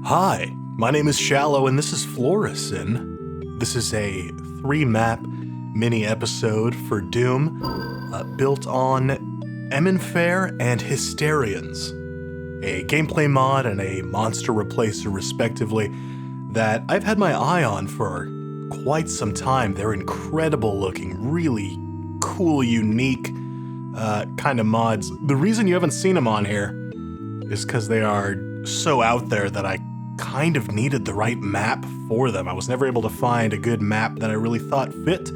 Hi, my name is Shallow and this is Flauresyn. This is a 3-map mini-episode for Doom built on Eminfair and Hysterians, a gameplay mod and a monster replacer respectively that I've had my eye on for quite some time. They're incredible looking, really cool, unique kind of mods. The reason you haven't seen them on here is because they are so out there that I kind of needed the right map for them. I was never able to find a good map that I really thought fit.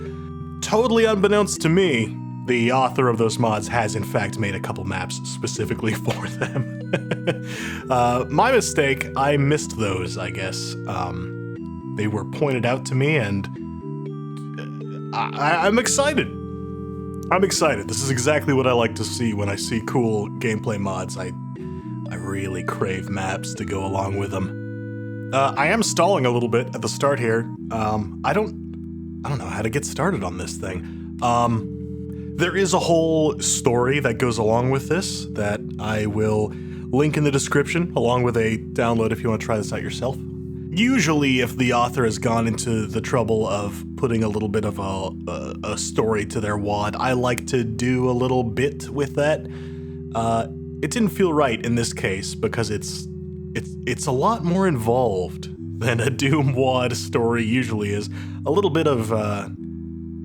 Totally unbeknownst to me, the author of those mods has in fact made a couple maps specifically for them. My mistake, I missed those, I guess. They were pointed out to me and I'm excited. I'm excited. This is exactly what I like to see when I see cool gameplay mods. I really crave maps to go along with them. I am stalling a little bit at the start here. I don't know how to get started on this thing. There is a whole story that goes along with this that I will link in the description, along with a download if you want to try this out yourself. Usually, if the author has gone into the trouble of putting a little bit of a story to their WOD, I like to do a little bit with that. It didn't feel right in this case because it's a lot more involved than a Doom WOD story usually is. A little bit of,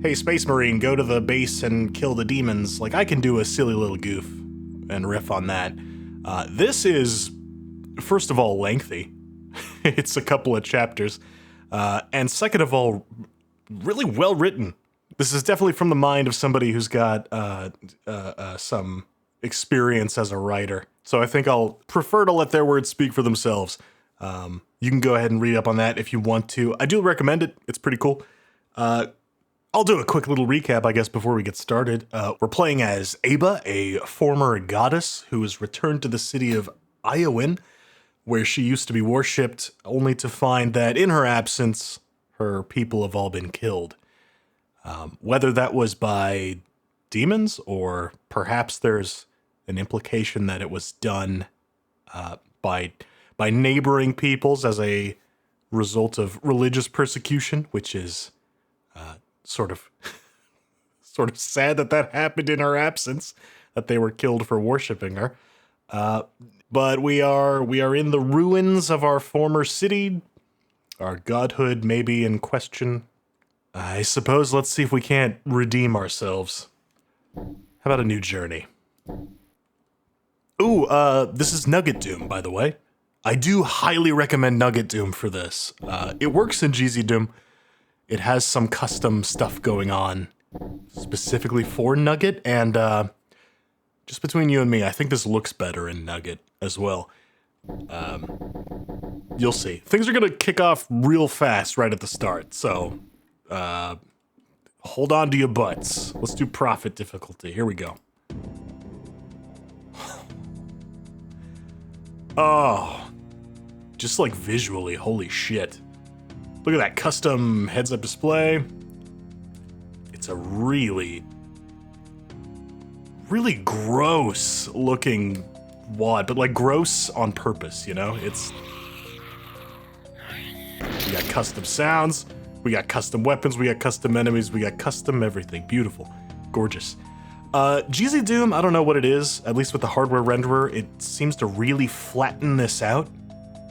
hey, Space Marine, go to the base and kill the demons. Like, I can do a silly little goof and riff on that. This is, first of all, lengthy. It's a couple of chapters. And second of all, really well written. This is definitely from the mind of somebody who's got some experience as a writer. So I think I'll prefer to let their words speak for themselves. You can go ahead and read up on that if you want to. I do recommend it. It's pretty cool. I'll do a quick little recap, I guess, before we get started. We're playing as Aba, a former goddess who has returned to the city of Iowin, where she used to be worshipped, only to find that in her absence, her people have all been killed. Whether that was by demons, or perhaps there's an implication that it was done by neighboring peoples as a result of religious persecution, which is sort of sad that happened in her absence, that they were killed for worshiping her. But we are in the ruins of our former city. Our godhood may be in question. I suppose let's see if we can't redeem ourselves. How about a new journey? Ooh, this is Nugget Doom, by the way. I do highly recommend Nugget Doom for this. It works in GZ Doom. It has some custom stuff going on specifically for Nugget, and just between you and me, I think this looks better in Nugget as well. You'll see. Things are gonna kick off real fast right at the start, so hold on to your butts. Let's do Prophet difficulty. Here we go. Oh, just like visually, holy shit. Look at that custom heads-up display. It's a really gross looking WOD, but like gross on purpose, you know? We got custom sounds, we got custom weapons, we got custom enemies, we got custom everything. Beautiful. Gorgeous. GZ Doom, I don't know what it is, at least with the hardware renderer, it seems to really flatten this out.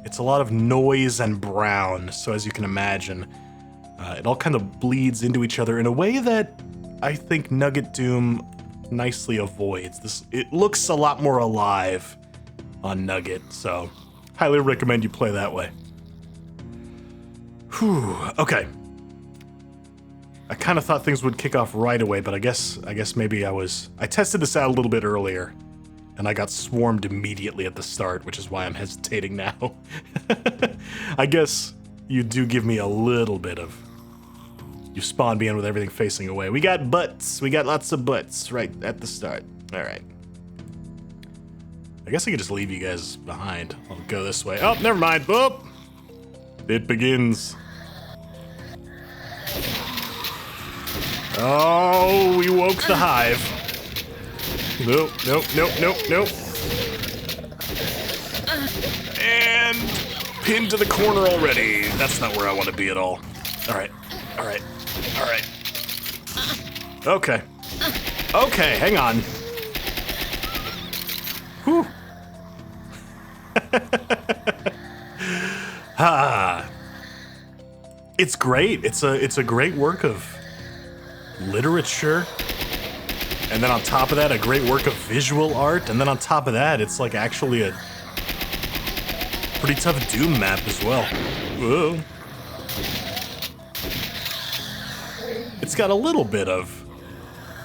It's a lot of noise and brown, so as you can imagine, it all kind of bleeds into each other in a way that I think Nugget Doom nicely avoids. It looks a lot more alive on Nugget, so highly recommend you play that way. Whew, okay. I kind of thought things would kick off right away, but I guess maybe I tested this out a little bit earlier, and I got swarmed immediately at the start, which is why I'm hesitating now. I guess you do give me a little bit of... You spawn me in with everything facing away. We got butts. We got lots of butts right at the start. All right. I guess I could just leave you guys behind. I'll go this way. Oh, never mind. Oh! It begins. Oh, we woke the hive. Nope, nope, nope, nope, nope. And pinned to the corner already. That's not where I want to be at all. All right. Okay. Okay, hang on. Whew. It's great. It's a great work of literature. And then on top of that, a great work of visual art. And then on top of that, it's like actually a pretty tough Doom map as well. Whoa. It's got a little bit of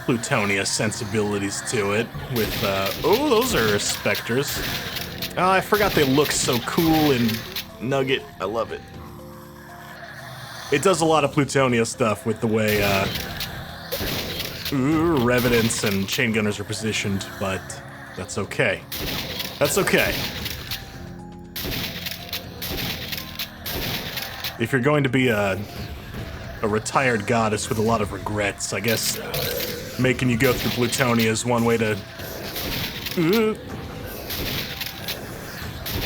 Plutonia sensibilities to it with, oh, those are specters. Oh, I forgot they look so cool in Nugget. I love it. It does a lot of Plutonia stuff with the way, Revenants and Chain Gunners are positioned, but that's okay. That's okay. If you're going to be a retired goddess with a lot of regrets, I guess making you go through Plutonia is one way to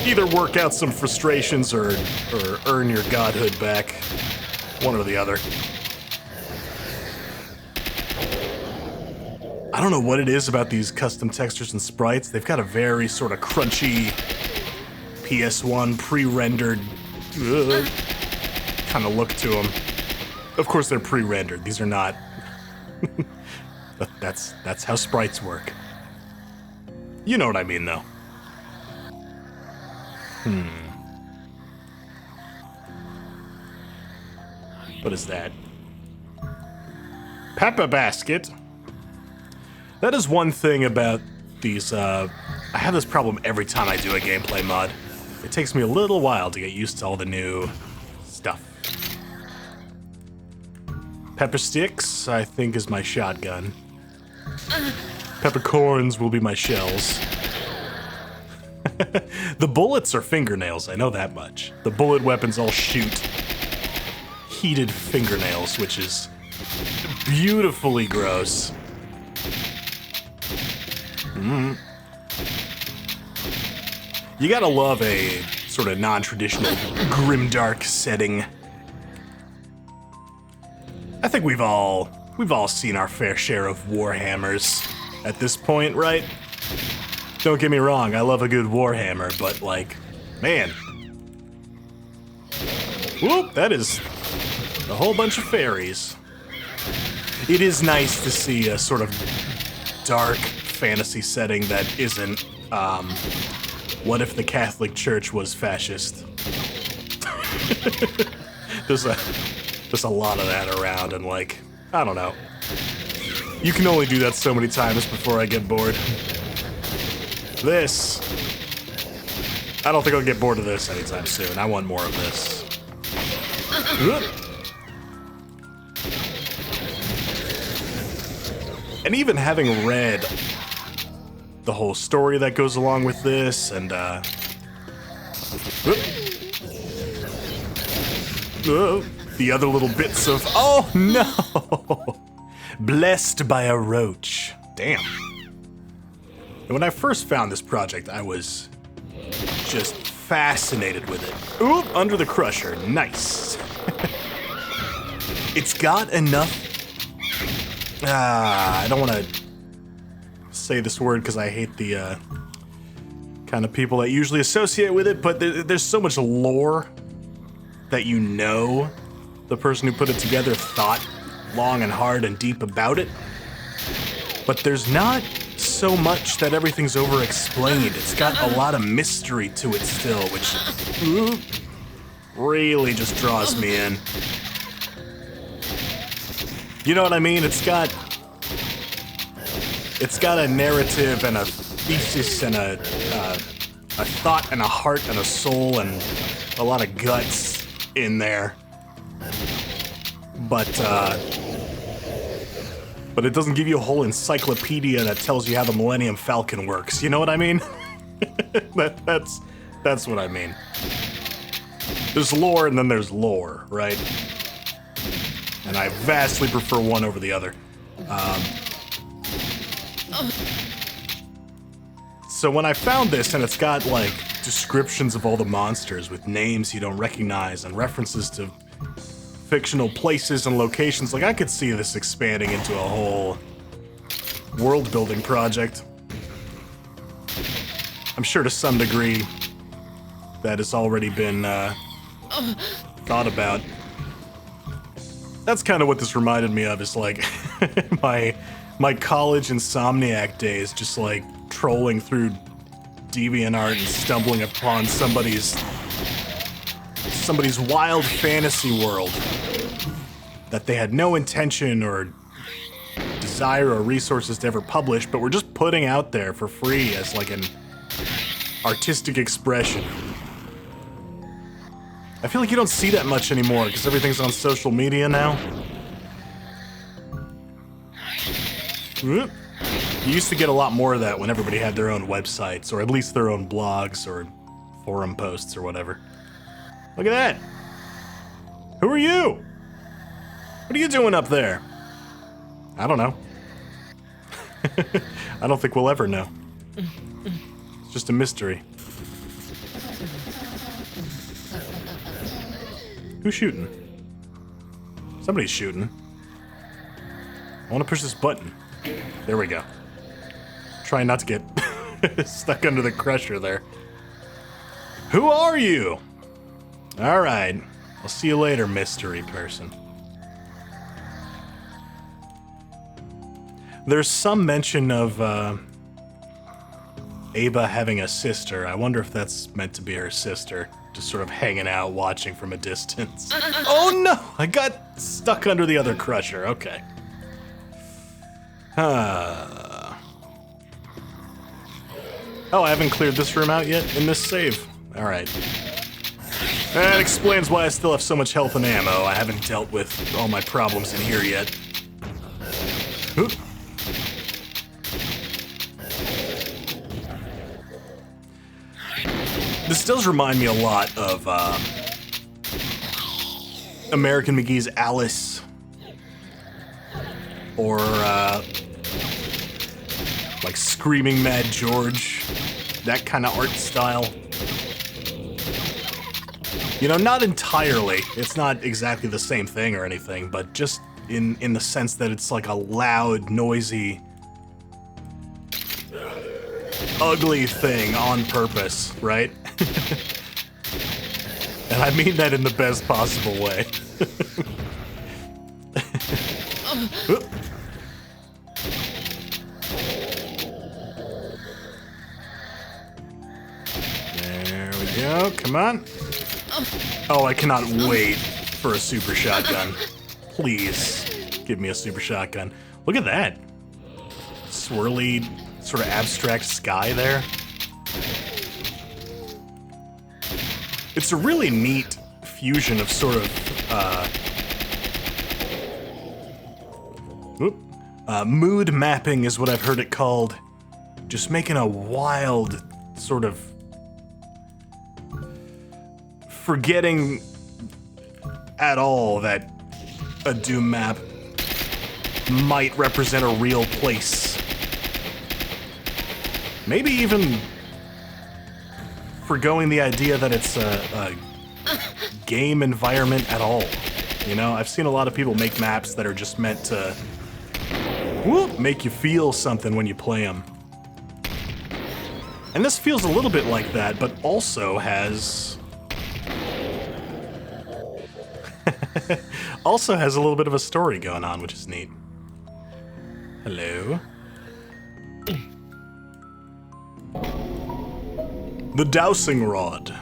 either work out some frustrations or earn your godhood back. One or the other. I don't know what it is about these custom textures and sprites. They've got a very sort of crunchy PS1 pre-rendered kind of look to them. Of course they're pre-rendered. These are not. But that's how sprites work. You know what I mean, though. What is that? Pepper basket. That is one thing about these, I have this problem every time I do a gameplay mod. It takes me a little while to get used to all the new stuff. Pepper sticks, I think, is my shotgun. Peppercorns will be my shells. The bullets are fingernails, I know that much. The bullet weapons all shoot heated fingernails, which is beautifully gross. You gotta love a sort of non-traditional grimdark setting. I think we've all seen our fair share of Warhammers at this point, right? Don't get me wrong, I love a good Warhammer, but like, man. Whoop, that is a whole bunch of fairies. It is nice to see a sort of dark fantasy setting that isn't, what if the Catholic Church was fascist? There's a lot of that around, and like, I don't know. You can only do that so many times before I get bored. This. I don't think I'll get bored of this anytime soon. I want more of this. And even having read the whole story that goes along with this, and the other little bits of, oh no! Blessed by a roach. Damn. And when I first found this project, I was just fascinated with it. Oop, under the crusher, nice. It's got enough, I don't want to say this word because I hate the kind of people that usually associate with it, but there's so much lore that you know the person who put it together thought long and hard and deep about it. But there's not so much that everything's over-explained. It's got a lot of mystery to it still, which really just draws me in. You know what I mean? It's got a narrative and a thesis and a thought and a heart and a soul and a lot of guts in there. But it doesn't give you a whole encyclopedia that tells you how the Millennium Falcon works. You know what I mean? That's what I mean. There's lore and then there's lore, right? And I vastly prefer one over the other. So when I found this and it's got like descriptions of all the monsters with names you don't recognize and references to fictional places and locations. Like, I could see this expanding into a whole world-building project. I'm sure to some degree that has already been thought about. That's kind of what this reminded me of, is like my college Insomniac days, just like trolling through DeviantArt and stumbling upon somebody's wild fantasy world that they had no intention or desire or resources to ever publish, but were just putting out there for free as like an artistic expression. I feel like you don't see that much anymore because everything's on social media now. You used to get a lot more of that when everybody had their own websites, or at least their own blogs or forum posts or whatever. Look at that! Who are you? What are you doing up there? I don't know. I don't think we'll ever know. It's just a mystery. Who's shooting? Somebody's shooting. I want to push this button. There we go. Try not to get stuck under the crusher there. Who are you? All right. I'll see you later, mystery person. There's some mention of Ava having a sister. I wonder if that's meant to be her sister, just sort of hanging out, watching from a distance. Oh no! I got stuck under the other crusher. Okay. Oh, I haven't cleared this room out yet in this save. All right. That explains why I still have so much health and ammo. I haven't dealt with all my problems in here yet. Oop. This does remind me a lot of American McGee's Alice, or like Screaming Mad George, that kind of art style. You know, not entirely. It's not exactly the same thing or anything, but just in the sense that it's like a loud, noisy, ugly thing on purpose, right? And I mean that in the best possible way. There we go, come on. Oh, I cannot wait for a super shotgun. Please, give me a super shotgun. Look at that. Swirly, sort of abstract sky there. It's a really neat fusion of sort of, mood mapping is what I've heard it called. Just making a wild sort of forgetting at all that a Doom map might represent a real place. Maybe even forgoing the idea that it's a game environment at all. You know, I've seen a lot of people make maps that are just meant to make you feel something when you play them. And this feels a little bit like that, but also has a little bit of a story going on, which is neat. Hello. The dowsing rod.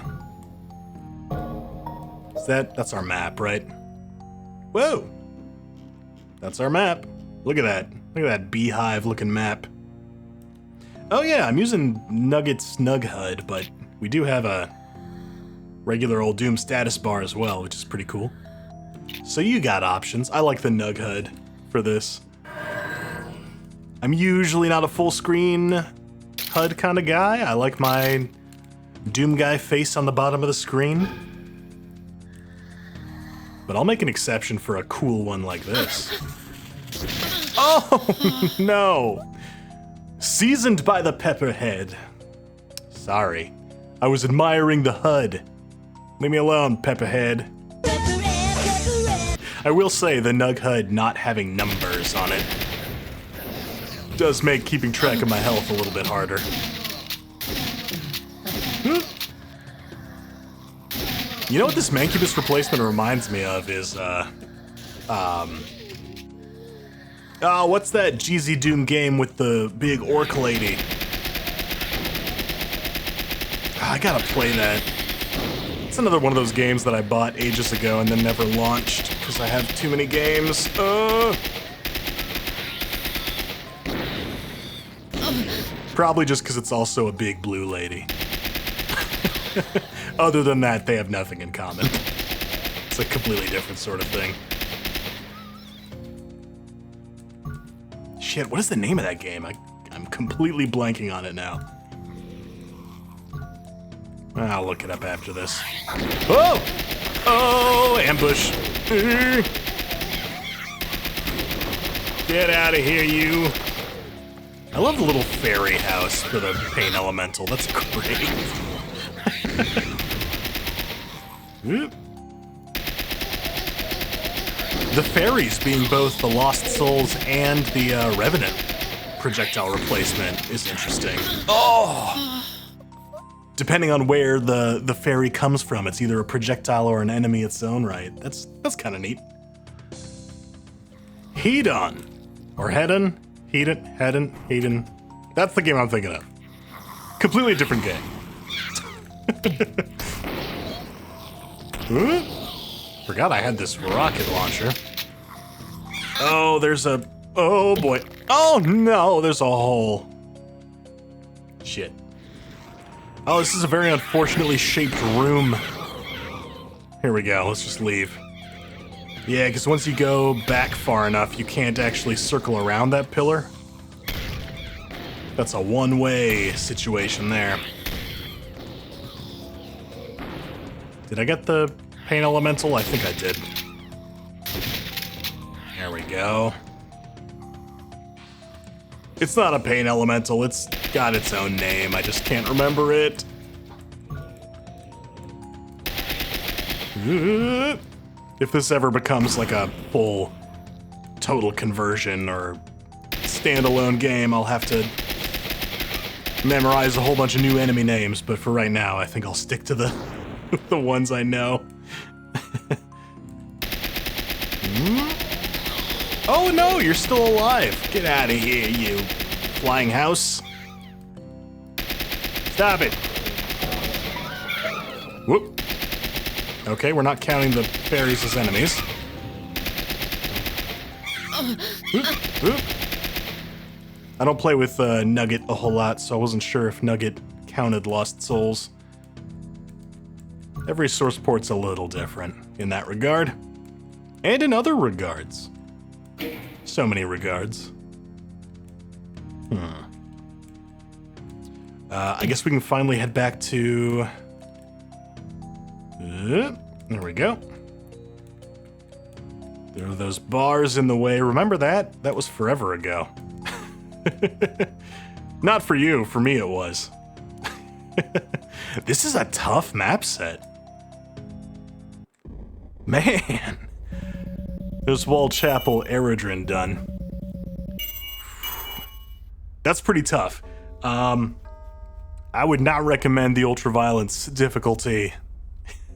That's our map, right? Whoa! That's our map. Look at that. Look at that beehive looking map. Oh yeah, I'm using Nugget's Nug HUD, but we do have a regular old Doom status bar as well, which is pretty cool. So you got options. I like the Nug HUD for this. I'm usually not a full screen HUD kind of guy. I like my Doom guy face on the bottom of the screen. But I'll make an exception for a cool one like this. Oh, no! Seasoned by the Pepperhead. Sorry. I was admiring the HUD. Leave me alone, Pepperhead. I will say the Nug HUD not having numbers on it does make keeping track of my health a little bit harder. You know what this Mancubus replacement reminds me of is, what's that GZ Doom game with the big orc lady? I gotta play that. It's another one of those games that I bought ages ago and then never launched because I have too many games. Probably just because it's also a big blue lady. Other than that, they have nothing in common. It's a completely different sort of thing. Shit, what is the name of that game? I'm completely blanking on it now. I'll look it up after this. Oh! Oh, ambush. Get out of here, you. I love the little fairy house for the pain elemental. That's great. The fairies being both the Lost Souls and the Revenant projectile replacement is interesting. Oh! Depending on where the fairy comes from, it's either a projectile or an enemy its own right. That's kind of neat. Hedon. Or Hedon. Hedon. That's the game I'm thinking of. Completely different game. Forgot I had this rocket launcher. Oh, there's a... Oh, boy. Oh, no, there's a hole. Shit. Oh, this is a very unfortunately shaped room. Here we go, let's just leave. Yeah, because once you go back far enough, you can't actually circle around that pillar. That's a one-way situation there. Did I get the pain elemental? I think I did. There we go. It's not a pain elemental, it's got its own name, I just can't remember it. If this ever becomes like a full total conversion or standalone game, I'll have to memorize a whole bunch of new enemy names, but for right now, I think I'll stick to the the ones I know. Oh no, you're still alive. Get out of here, you flying house. Stop it. Whoop. Okay, we're not counting the fairies as enemies. Whoop, whoop. I don't play with Nugget a whole lot, so I wasn't sure if Nugget counted Lost Souls. Every source port's a little different in that regard. And in other regards. So many regards. I guess we can finally head back to... there we go. There are those bars in the way. Remember that? That was forever ago. Not for you, for me it was. This is a tough map set. Man. There's Wall Chapel Eredrin done. That's pretty tough. I would not recommend the Ultraviolence difficulty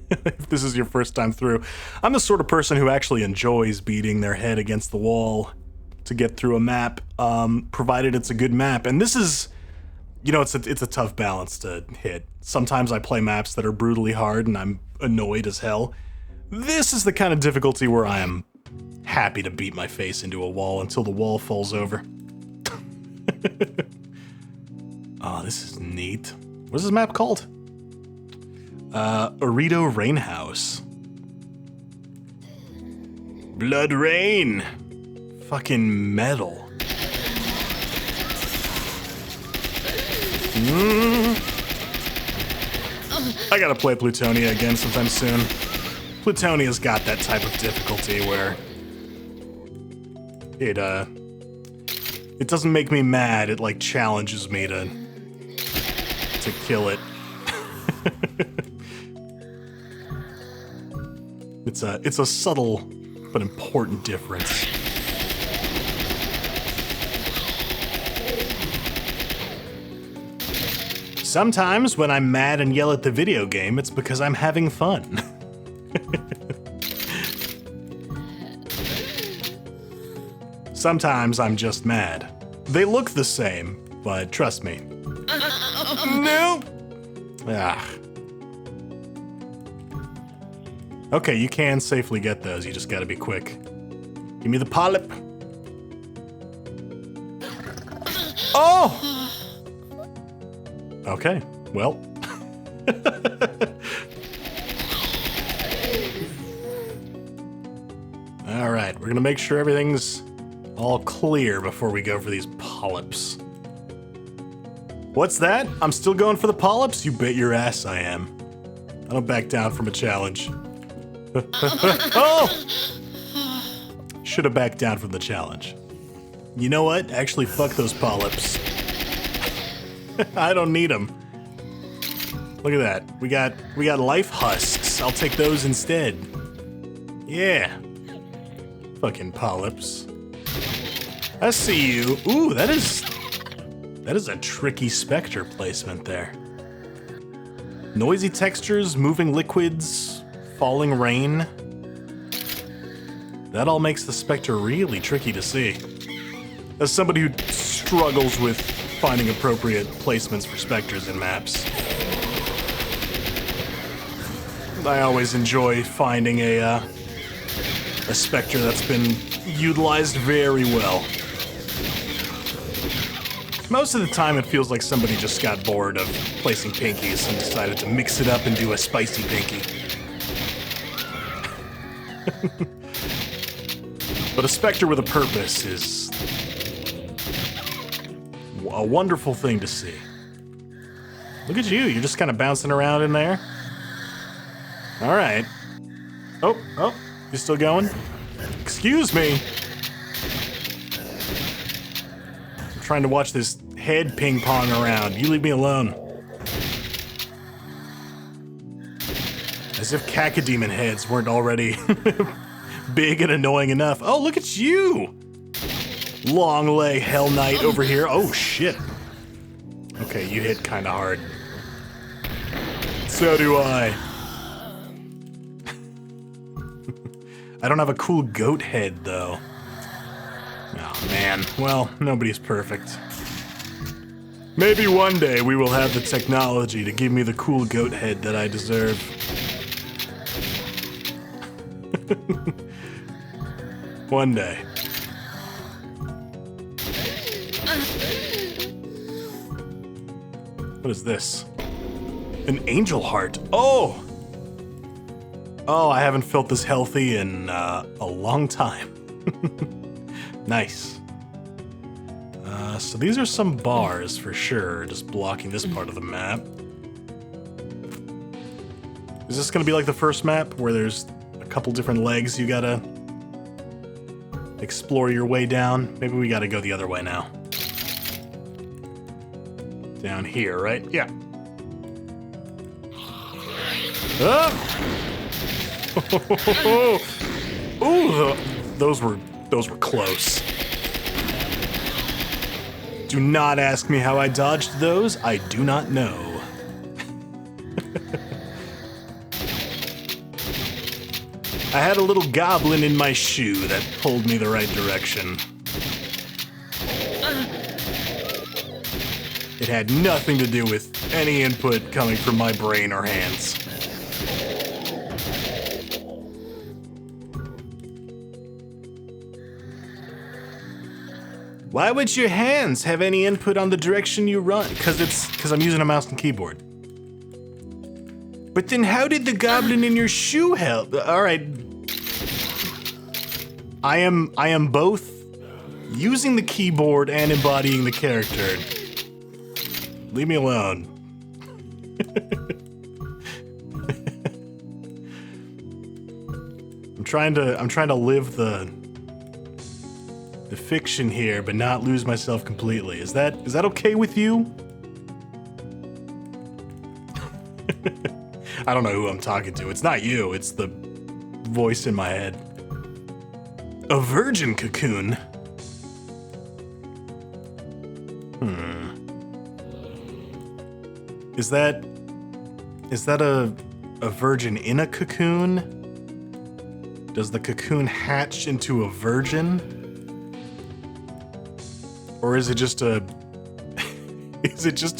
if this is your first time through. I'm the sort of person who actually enjoys beating their head against the wall to get through a map, provided it's a good map. And this is, you know, it's a tough balance to hit. Sometimes I play maps that are brutally hard and I'm annoyed as hell. This is the kind of difficulty where I am happy to beat my face into a wall until the wall falls over. Oh, this is neat. What is this map called? Orito Rain House. Blood Rain. Fucking metal. I gotta play Plutonia again sometime soon. Plutonia's got that type of difficulty where it doesn't make me mad, it like challenges me to kill it. It's a subtle but important difference. Sometimes when I'm mad and yell at the video game, it's because I'm having fun. Sometimes I'm just mad. They look the same, but trust me. Nope. Ah. Okay, you can safely get those, you just gotta be quick. Give me the polyp. Oh! Okay, well. Alright, we're gonna make sure everything's all clear before we go for these polyps. What's that? I'm still going for the polyps? You bet your ass I am. I don't back down from a challenge. Oh! Should have backed down from the challenge. You know what? Actually, fuck those polyps. I don't need them. Look at that. We got life husks. I'll take those instead. Yeah. Fucking polyps. I see you. Ooh, that is a tricky specter placement there. Noisy textures, moving liquids, falling rain. That all makes the specter really tricky to see. As somebody who struggles with finding appropriate placements for specters in maps, I always enjoy finding a specter that's been utilized very well. Most of the time it feels like somebody just got bored of placing pinkies and decided to mix it up and do a spicy pinky. But a specter with a purpose is a wonderful thing to see. Look at you, you're just kind of bouncing around in there. All right. Oh, you still going? Excuse me. I'm trying to watch this head ping pong around. You leave me alone. As if cacodemon heads weren't already big and annoying enough. Oh, look at you! Long leg Hell Knight over here. Oh, shit. Okay, you hit kind of hard. So do I. I don't have a cool goat head, though. Oh, man. Well, nobody's perfect. Maybe one day we will have the technology to give me the cool goat head that I deserve. One day. What is this? An angel heart. Oh! Oh, I haven't felt this healthy in a long time. Nice. So these are some bars for sure, just blocking this part of the map. Is this gonna be like the first map where there's a couple different legs you gotta explore your way down? Maybe we gotta go the other way now. Down here, right? Yeah. Ooh, those were close. Do not ask me how I dodged those. I do not know. I had a little goblin in my shoe that pulled me the right direction. It had nothing to do with any input coming from my brain or hands. Why would your hands have any input on the direction you run? Because I'm using a mouse and keyboard. But then how did the goblin in your shoe help? All right. I am both using the keyboard and embodying the character. Leave me alone. I'm trying to live the fiction here, but not lose myself completely. Is that okay with you? I don't know who I'm talking to. It's not you, it's the voice in my head. A virgin cocoon? Is that a virgin in a cocoon? Does the cocoon hatch into a virgin? Or is it just a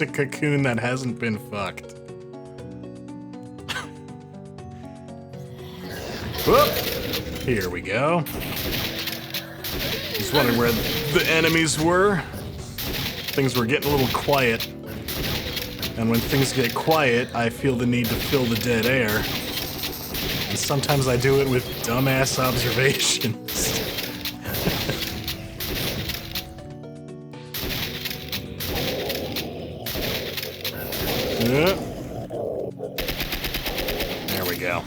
cocoon that hasn't been fucked? Whoop! Here we go. Just wondering where the enemies were. Things were getting a little quiet. And when things get quiet, I feel the need to fill the dead air. And sometimes I do it with dumbass observations. There we go.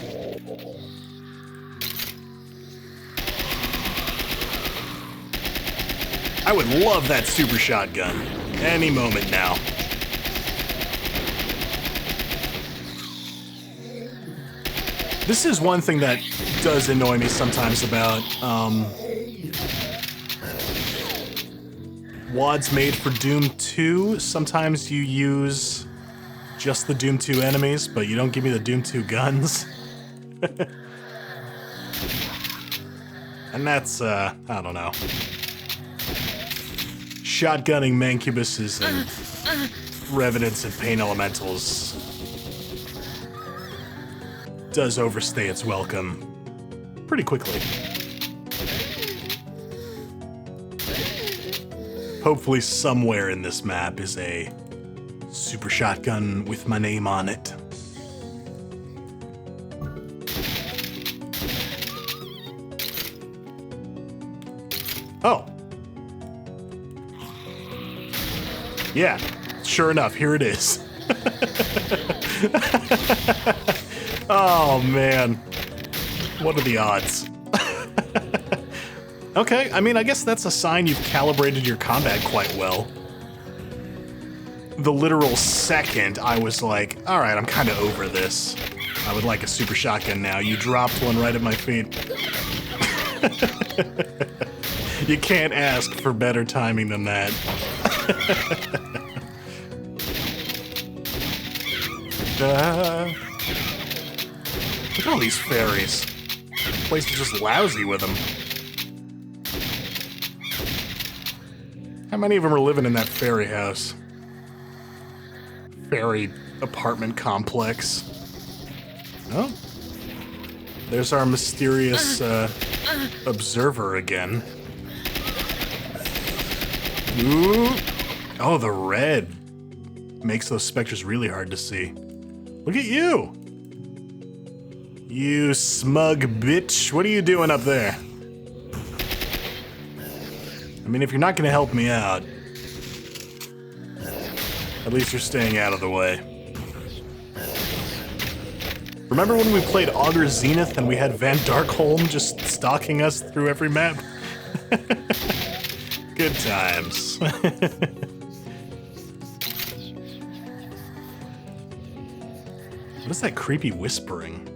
I would love that super shotgun. Any moment now. This is one thing that does annoy me sometimes about WADs made for Doom 2. Sometimes you use just the Doom 2 enemies, but you don't give me the Doom 2 guns. And that's, I don't know. Shotgunning Mancubuses and Revenants and Pain Elementals does overstay its welcome pretty quickly. Hopefully somewhere in this map is a super shotgun with my name on it. Oh. Yeah, sure enough, here it is. Oh, man. What are the odds? Okay, I mean, I guess that's a sign you've calibrated your combat quite well. The literal second I was like, alright, I'm kind of over this. I would like a super shotgun now. You dropped one right at my feet. You can't ask for better timing than that. Look at all these fairies. The place is just lousy with them. How many of them are living in that fairy house? Fairy apartment complex. Oh. There's our mysterious observer again. Ooh. Oh, the red makes those specters really hard to see. Look at you! You smug bitch. What are you doing up there? I mean, if you're not gonna help me out, at least you're staying out of the way. Remember when we played Augur Zenith and we had Van Darkholm just stalking us through every map? Good times. What is that creepy whispering?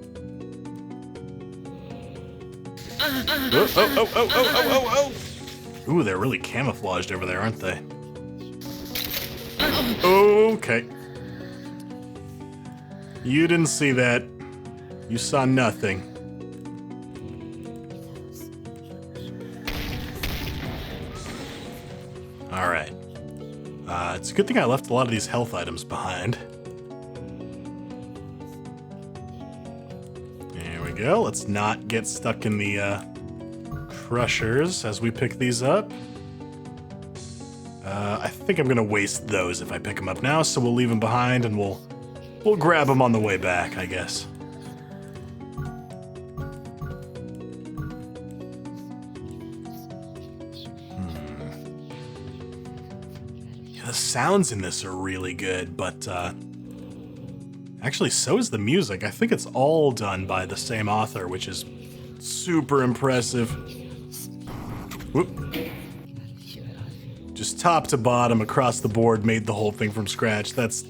Oh. Ooh, they're really camouflaged over there, aren't they? Okay. You didn't see that. You saw nothing. Alright. It's a good thing I left a lot of these health items behind. There we go. Let's not get stuck in the crushers as we pick these up. I think I'm gonna waste those if I pick them up now, so we'll leave them behind and we'll grab them on the way back, I guess. Yeah, the sounds in this are really good, but actually so is the music. I think it's all done by the same author, which is super impressive. Whoop. Just top to bottom, across the board, made the whole thing from scratch. That's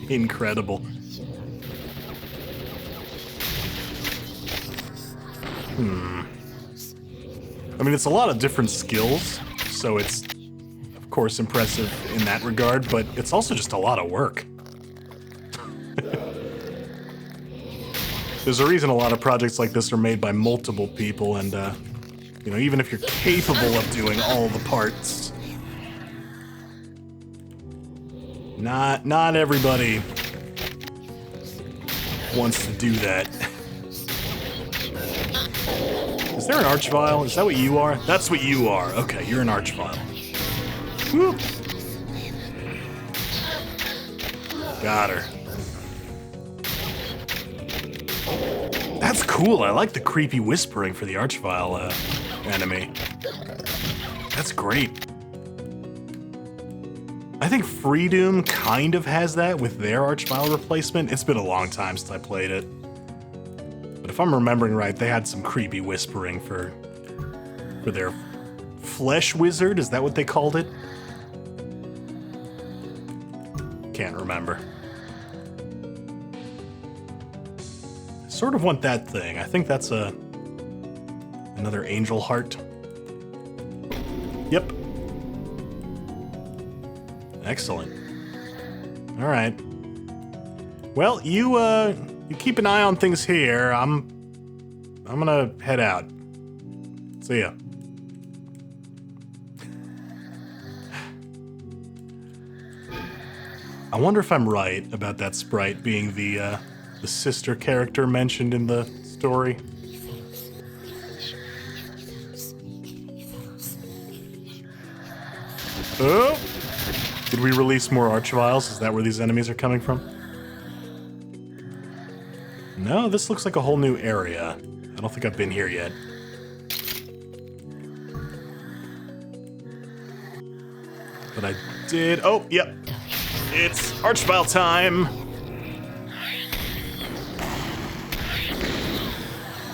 incredible. I mean, it's a lot of different skills, so it's, of course, impressive in that regard, but it's also just a lot of work. There's a reason a lot of projects like this are made by multiple people, and, you know, even if you're capable of doing all the parts, not everybody wants to do that. Is there an Archvile? Is that what you are? That's what you are. Okay, you're an Archvile. Woo. Got her. That's cool. I like the creepy whispering for the Archvile enemy. That's great. I think Freedoom kind of has that with their Archvile replacement. It's been a long time since I played it. But if I'm remembering right, they had some creepy whispering for their Flesh Wizard. Is that what they called it? Can't remember. I sort of want that thing. I think that's another angel heart. Yep. Excellent. All right. Well, you keep an eye on things here. I'm gonna head out. See ya. I wonder if I'm right about that sprite being the sister character mentioned in the story. Oh! Did we release more Archviles? Is that where these enemies are coming from? No, this looks like a whole new area. I don't think I've been here yet. But I did... Oh, yep. It's Archvile time!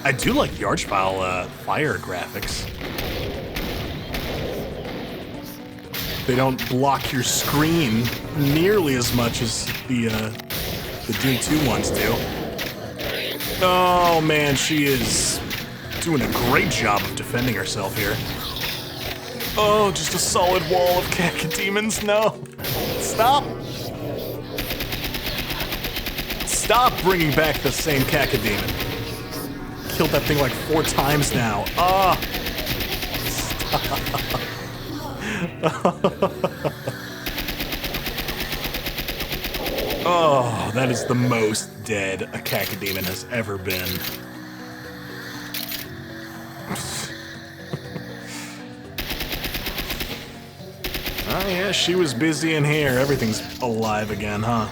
I do like the Archvile fire graphics. They don't block your screen nearly as much as the Doom 2 ones do. Oh man, she is doing a great job of defending herself here. Oh, just a solid wall of cacodemons. No. Stop. Stop bringing back the same cacodemon. Killed that thing like 4 times now. Ah. Stop. Oh, that is the most dead a cacodemon has ever been. Oh yeah, she was busy in here. Everything's alive again, huh?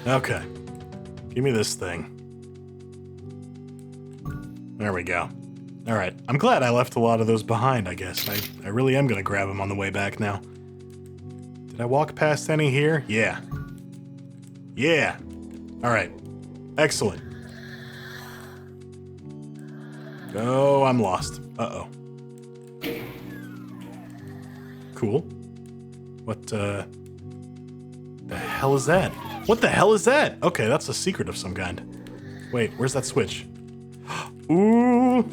Okay. Give me this thing. There we go. Alright, I'm glad I left a lot of those behind, I guess. I really am gonna grab them on the way back now. Did I walk past any here? Yeah. Yeah. Alright. Excellent. Oh, I'm lost. Uh-oh. Cool. What, the hell is that? What the hell is that? Okay, that's a secret of some kind. Wait, where's that switch? Ooh.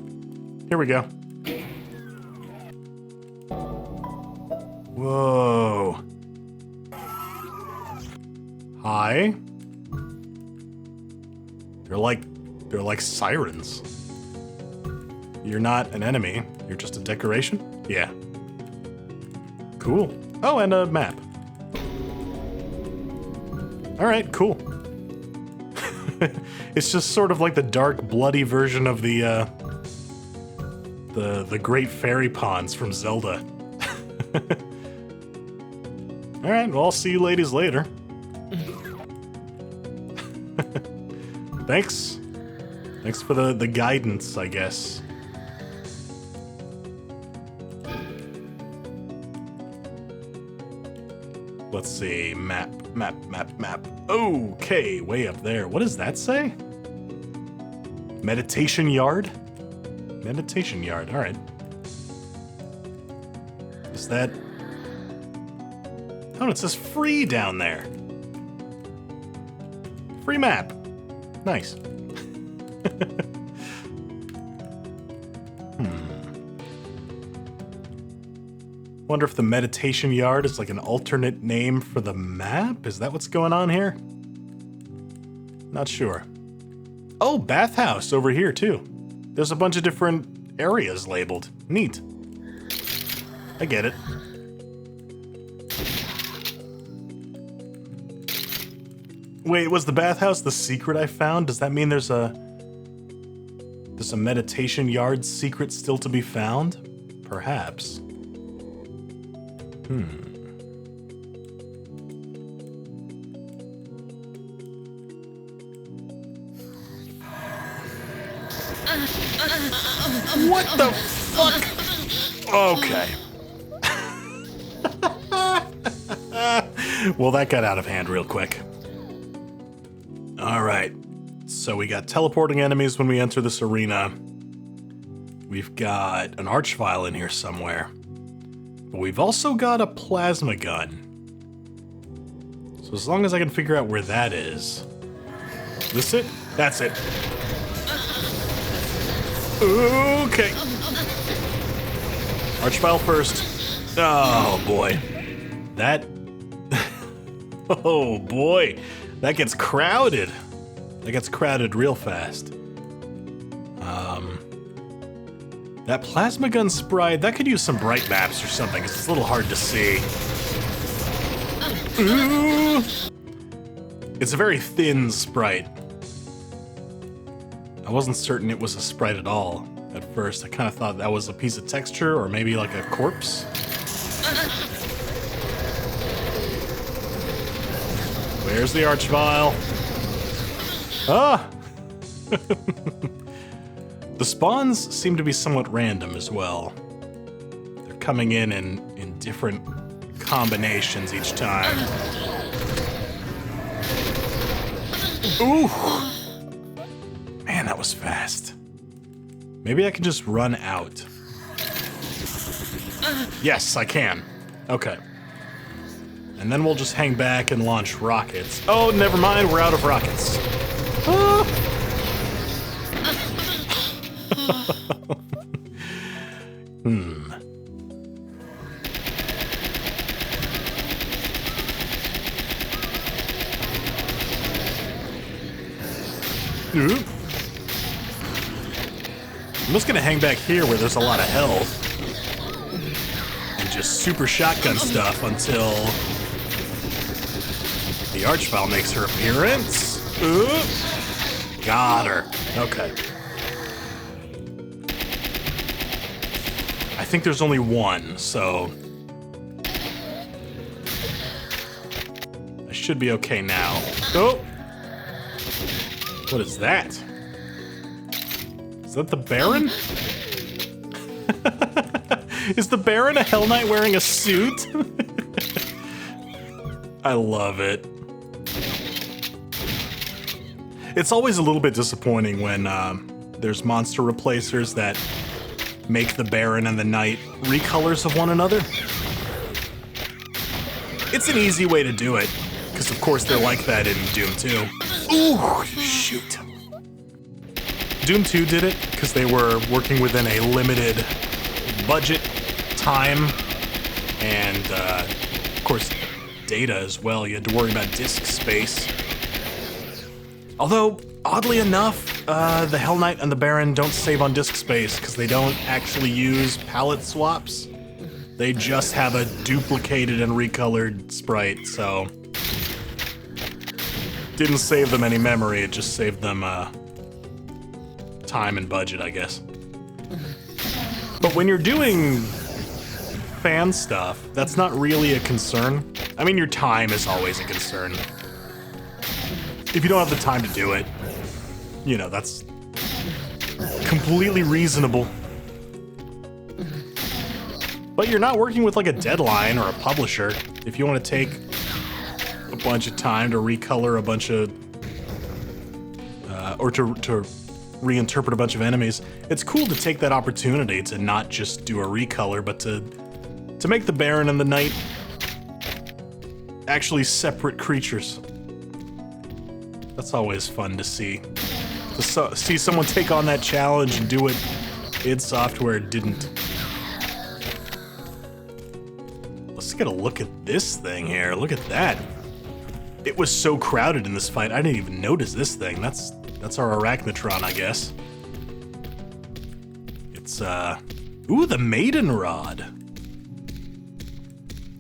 Here we go. Whoa. Hi. They're like sirens. You're not an enemy. You're just a decoration? Yeah. Cool. Oh, and a map. All right, cool. It's just sort of like the dark, bloody version of the Great Fairy Ponds from Zelda. All right, well, I'll see you ladies later. Thanks. Thanks for the guidance, I guess. Let's see, map. Okay, way up there. What does that say? Meditation yard? Meditation yard, all right. Is that... Oh, it says free down there. Free map. Nice. Wonder if the meditation yard is like an alternate name for the map? Is that what's going on here? Not sure. Oh, bathhouse over here too. There's a bunch of different areas labeled. Neat. I get it. Wait, was the bathhouse the secret I found? Does that mean there's a meditation yard secret still to be found? Perhaps. What the fuck? Okay. Well, that got out of hand real quick. Alright. So we got teleporting enemies when we enter this arena. We've got an archvile in here somewhere. But we've also got a plasma gun. So as long as I can figure out where that is. This it? That's it. Okay. Archvile first. Oh boy. That... oh boy. That gets crowded. That gets crowded real fast. That plasma gun sprite, that could use some bright maps or something, 'cause it's a little hard to see. Ooh. It's a very thin sprite. I wasn't certain it was a sprite at all at first. I kind of thought that was a piece of texture or maybe like a corpse. Where's the archvile? Ah! The spawns seem to be somewhat random as well. They're coming in different combinations each time. Ooh! Man, that was fast. Maybe I can just run out. Yes, I can. Okay. And then we'll just hang back and launch rockets. Oh, never mind, we're out of rockets. Ah! Ooh. I'm just gonna hang back here where there's a lot of health. And just super shotgun stuff until the archvile makes her appearance. Ooh. Got her. Okay. I think there's only one, so I should be okay now. Oh! What is that? Is that the Baron? Is the Baron a Hell Knight wearing a suit? I love it. It's always a little bit disappointing when there's monster replacers that make the Baron and the Knight recolors of one another. It's an easy way to do it, because of course they're like that in Doom 2. Ooh, shoot. Doom 2 did it because they were working within a limited budget, time, and of course data as well. You had to worry about disk space. Although, oddly enough, the Hell Knight and the Baron don't save on disk space because they don't actually use palette swaps. They just have a duplicated and recolored sprite, so didn't save them any memory, it just saved them time and budget, I guess. But when you're doing fan stuff, that's not really a concern. I mean, your time is always a concern. If you don't have the time to do it, you know, that's completely reasonable. But you're not working with like a deadline or a publisher. If you want to take a bunch of time to recolor a bunch of, or to reinterpret a bunch of enemies, it's cool to take that opportunity to not just do a recolor, but to make the Baron and the Knight actually separate creatures. That's always fun to see. To see someone take on that challenge and do it id Software didn't. Let's get a look at this thing here. Look at that. It was so crowded in this fight, I didn't even notice this thing. That's our Arachnotron, I guess. It's, ooh, the Maiden Rod.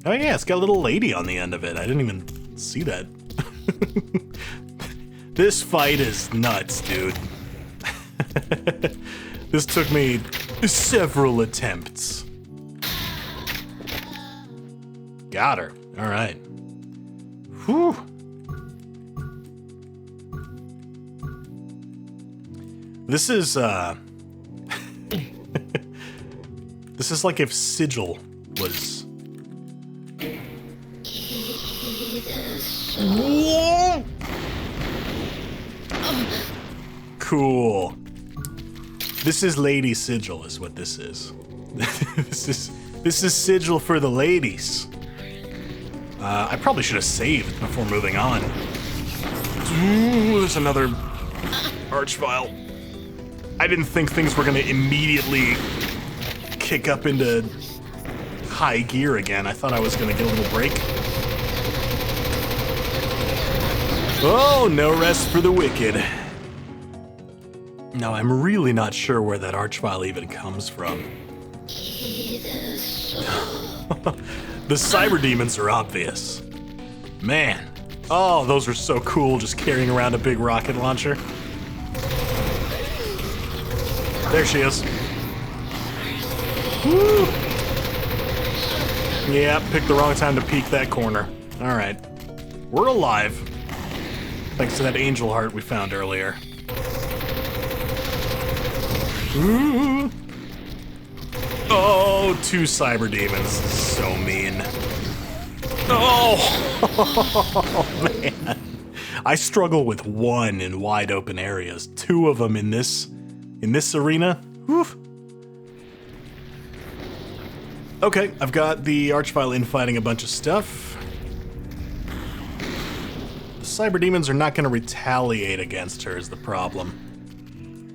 Oh yeah, it's got a little lady on the end of it. I didn't even see that. This fight is nuts, dude. This took me several attempts. Got her. All right. Whew. This is, this is like if Sigil was... Cool. This is Lady Sigil is what this is. This is Sigil for the ladies. I probably should have saved before moving on. Ooh, there's another Archvile. I didn't think things were gonna immediately kick up into high gear again. I thought I was gonna get a little break. Oh, no rest for the wicked. No, I'm really not sure where that Archvile even comes from. The cyber demons are obvious. Man. Oh, those are so cool, just carrying around a big rocket launcher. There she is. Woo! Yeah, picked the wrong time to peek that corner. Alright. We're alive. Thanks to that angel heart we found earlier. Ooh. Oh, 2 cyber demons. So mean. Oh, man. I struggle with 1 in wide open areas. 2 of them in this arena. Whew. Okay, I've got the Archvile infighting a bunch of stuff. The cyber demons are not going to retaliate against her is the problem.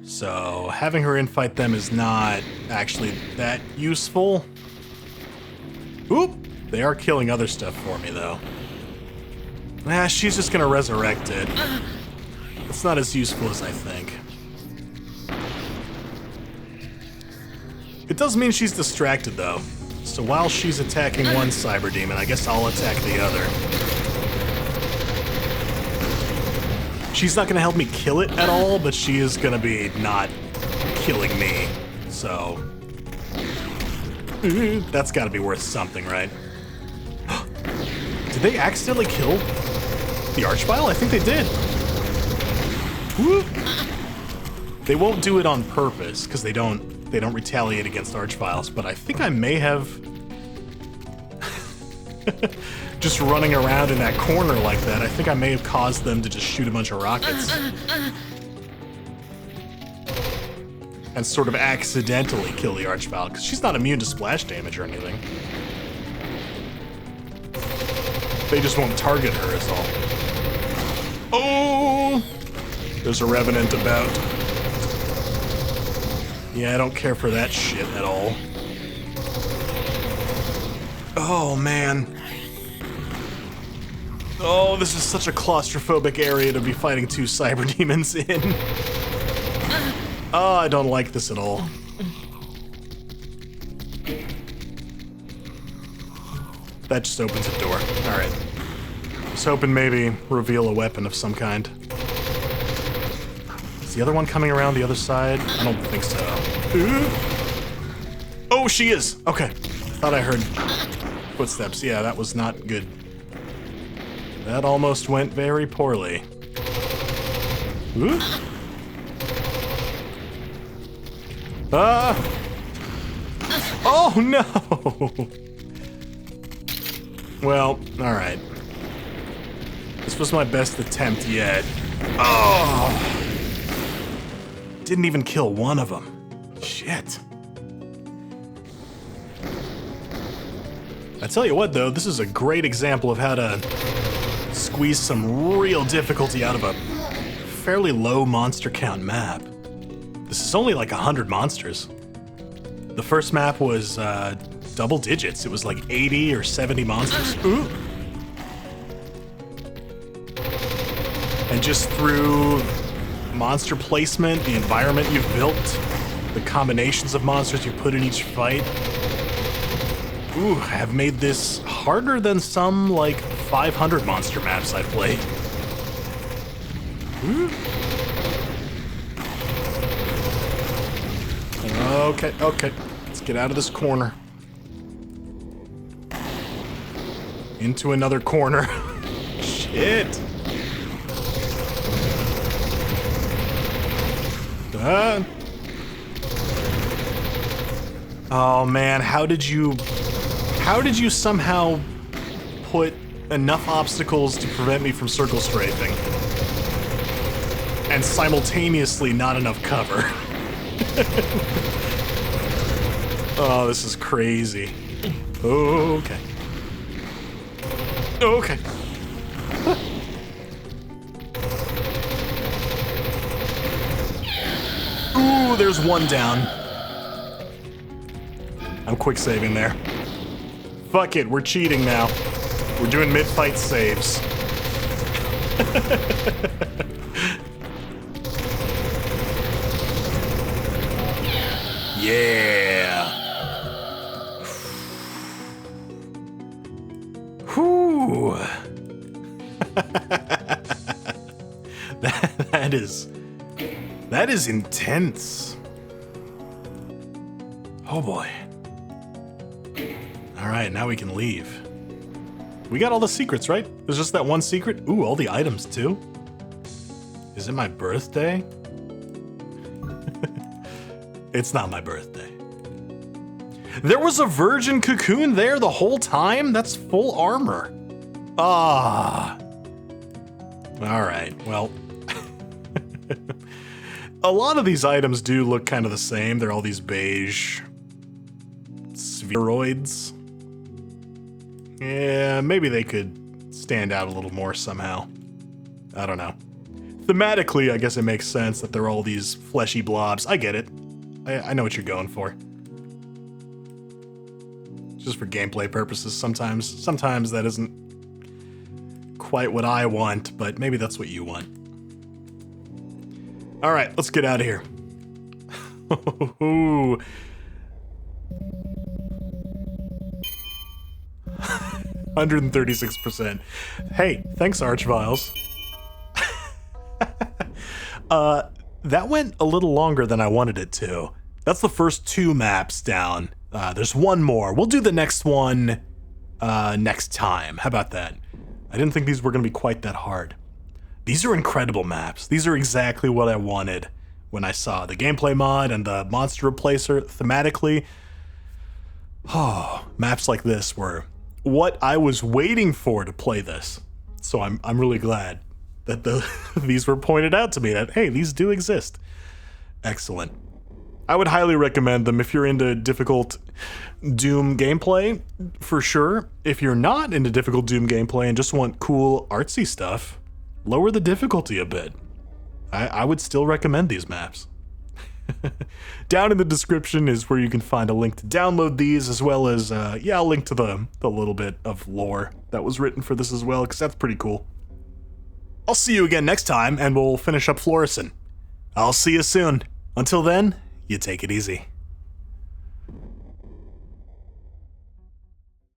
So having her infight them is not actually that useful. Oop! They are killing other stuff for me, though. Ah, she's just gonna resurrect it. It's not as useful as I think. It does mean she's distracted, though. So while she's attacking one cyber demon, I guess I'll attack the other. She's not gonna help me kill it at all, but she is gonna be not killing me. So... that's gotta be worth something, right? Did they accidentally kill the Archvile? I think they did. Woo. They won't do it on purpose, because they don't retaliate against Archviles, but I think I may have... just running around in that corner like that, I think I may have caused them to just shoot a bunch of rockets. And sort of accidentally kill the Archvile, because she's not immune to splash damage or anything. They just won't target her is all. Oh! There's a Revenant about. Yeah, I don't care for that shit at all. Oh, man. Oh, this is such a claustrophobic area to be fighting 2 cyber demons in. Oh, I don't like this at all. That just opens a door. Alright. I was hoping maybe reveal a weapon of some kind. Is the other one coming around the other side? I don't think so. Oh, she is! Okay. Thought I heard footsteps. Yeah, that was not good. That almost went very poorly. Ooh. Oh no! Well, alright. This was my best attempt yet. Oh! Didn't even kill one of them. Shit. tell you what, though, this is a great example of how to squeeze some real difficulty out of a fairly low monster count map. This is only like 100 monsters. The first map was double digits. It was like 80 or 70 monsters. Ooh. And just through monster placement, the environment you've built, the combinations of monsters you put in each fight, ooh, I have made this harder than some like 500 monster maps I've played. Ooh. Okay, okay. Let's get out of this corner. Into another corner. Shit. Oh man, how did you somehow put enough obstacles to prevent me from circle strafing and simultaneously not enough cover? Oh, this is crazy. Okay. Okay. Ooh, there's one down. I'm quick saving there. Fuck it, we're cheating now. We're doing mid-fight saves. Yeah. Whew. That is intense. Oh boy. All right, now we can leave. We got all the secrets, right? There's just that one secret. Ooh, all the items too. Is it my birthday? It's not my birthday. There was a virgin cocoon there the whole time? That's full armor. Ah. All right, well. A lot of these items do look kind of the same. They're all these beige spheroids. Yeah, maybe they could stand out a little more somehow. I don't know. Thematically, I guess it makes sense that they're all these fleshy blobs. I get it. I know what you're going for. Just for gameplay purposes, sometimes that isn't quite what I want, but maybe that's what you want. All right, let's get out of here. 136%. Hey, thanks, Archviles. That went a little longer than I wanted it to. That's the first 2 maps down. There's one more. We'll do the next one next time. How about that? I didn't think these were going to be quite that hard. These are incredible maps. These are exactly what I wanted when I saw the gameplay mod and the monster replacer thematically. Oh, maps like this were what I was waiting for to play this. So I'm really glad that these were pointed out to me, that, hey, these do exist. Excellent. I would highly recommend them if you're into difficult Doom gameplay, for sure. If you're not into difficult Doom gameplay and just want cool artsy stuff, lower the difficulty a bit. I would still recommend these maps. Down in the description is where you can find a link to download these, as well as, yeah, I'll link to the little bit of lore that was written for this as well, because that's pretty cool. I'll see you again next time, and we'll finish up Flauresyn. I'll see you soon. Until then, you take it easy.